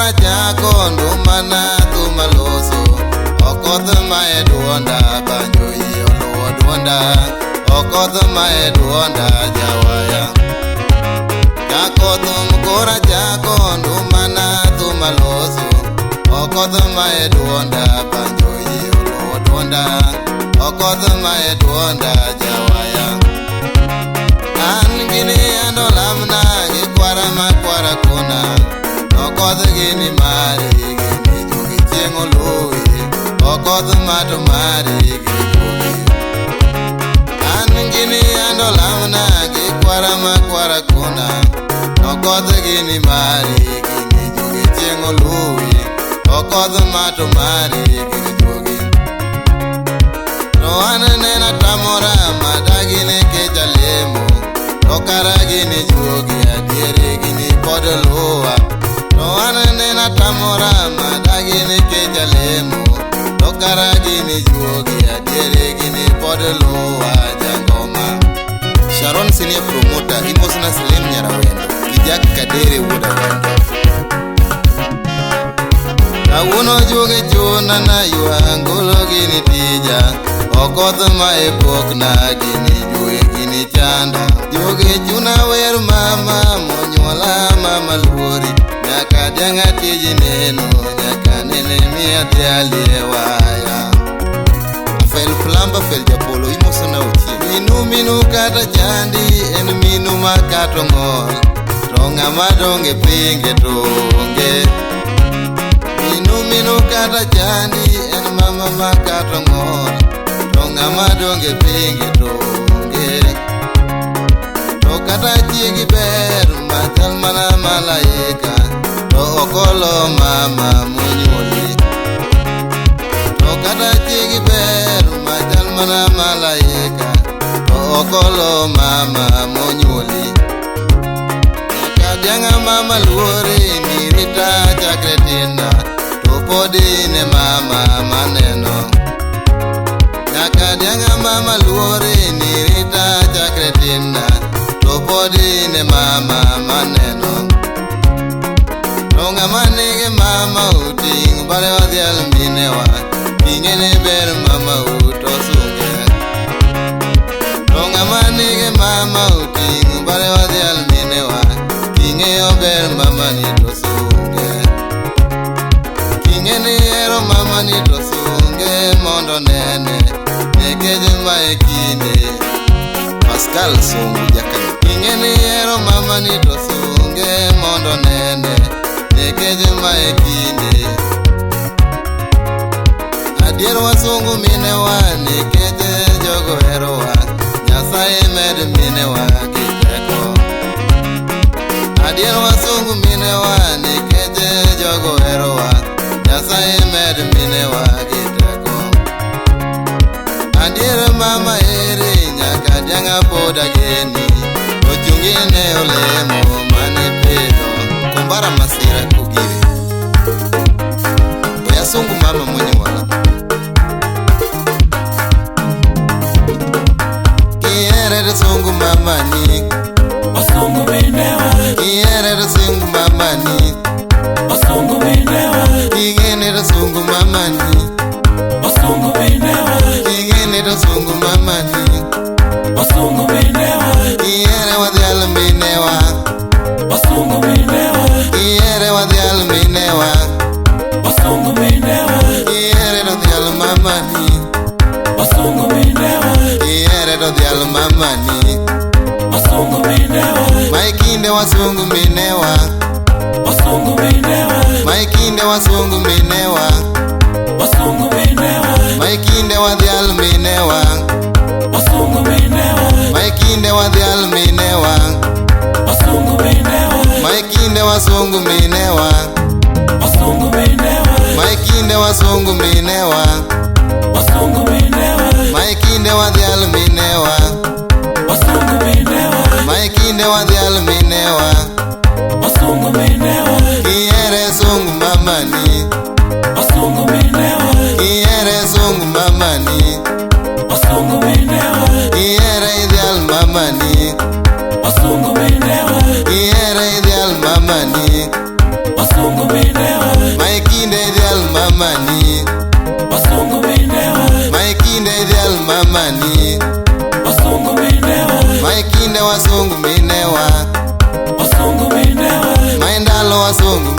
mkora chako ndumana tumaloso okoth mae duonda banjo ioluo duonda okoth mae duonda jawaya jakoth mkora chako ndumana tumaloso okoth mae duonda banjo ioluo duonda okoth mae duonda jawaya an gini ando lamna gikwara makwara kuna okoth gini mari gini jogi chieng' oluwi okoth mato mari gini jogi an gini ando lamna gikwara makwara kuna okoth gini mari gini jogi chieng' oluwi okoth mato mari gini jogi no an nena tamora madagine kecha lemo okara gini juogi adiere gini pod luwa no an nena tamora madagine kecha lemo okara gini juogi adiere gini pod luwa jangoma Sharon Senior Promoter Imosna Slim Nyarawendo Kijak Kadere Wuda Wendo Awuno juogi chuna na yuangolo gini tija okoth mae pokna gini juogi gini chanda jogi chuna wer mama monyuola mama luori nyaka dianga tiji neno nyaka nene miya dhialie waya Fel plamba fel japolo imosona uchi minu kata chandi en minu makato ngol to ng'ama donge pinge tonge minu kata chandi en mama makato ngol to ng'ama donge pinge tonge to kata chiegi ber machal mana malaika to okolo mama monyuoli to kata chiegi ber machal mana malaika to okolo mama monyuoli nyaka dianga mama luori nirita chakre tinda to podi ne mama maneno nyaka dianga mama luori nirita chakre tinda to podi ne mama maneno to ng'ama nigi mama uting' bale wadhial minewa ing'ene ber mama uto sunge to ng'ama nigi mama uting' bale wadhial minewa ing'eyo ber mama ni to sunge king'eni hero mama ni to sunge mondo nene nekeje mae kinde Pascal Sungu Jakani ing'eni hero mama ni to sunge mondo nene nekeje mae kinde adier wasungu minewa nekeje jogo herowa Nyasaye med minewa kiteko adier wasungu minewa nekeje jogo herowa Nyasaye med minewa kiteko adier mama ere nyaka dianga poda geni ochungine olemo mane pedo kumbara masira kugiri oya sungu mama monyuola kiere sungu mama ni wasungu minewa kiere sungu mama ni wasungu minewa igene sungu mama ni wasungu minewa igene sungu mama ni wasungu minewa kiere wadhial minewa wasungu minewa kiere wadhial minewa wasungu minewa kiere wadhial mama ni wasungu minewa kiere wadhial mama ni wasungu minewa maikinde wasungu minewa wasungu minewa maikinde wasungu minewa wasungu minewa maikinde wadhial minewa wasungu minewa maikinde wadhial minewa wasungu minewa maikinde wasungu minewa wasungu minewa maikinde wasungu minewa wasungu minewa maikinde wadhial minewa wasungu minewa maikinde wadhial minewa wasungu minewa kiere sungu mama ni wasungu minewa kiere sungu mama ni wasungu minewa kiere idhial mama ni wasungu minewa kiere idhial mama ni wasungu minewa, Maikinde ideal mamani, wasungu minewa, Maikinde ideal mamani, wasungu minewa, Maikinde wasungu minewa, wasungu minewa, Maindalo wasungu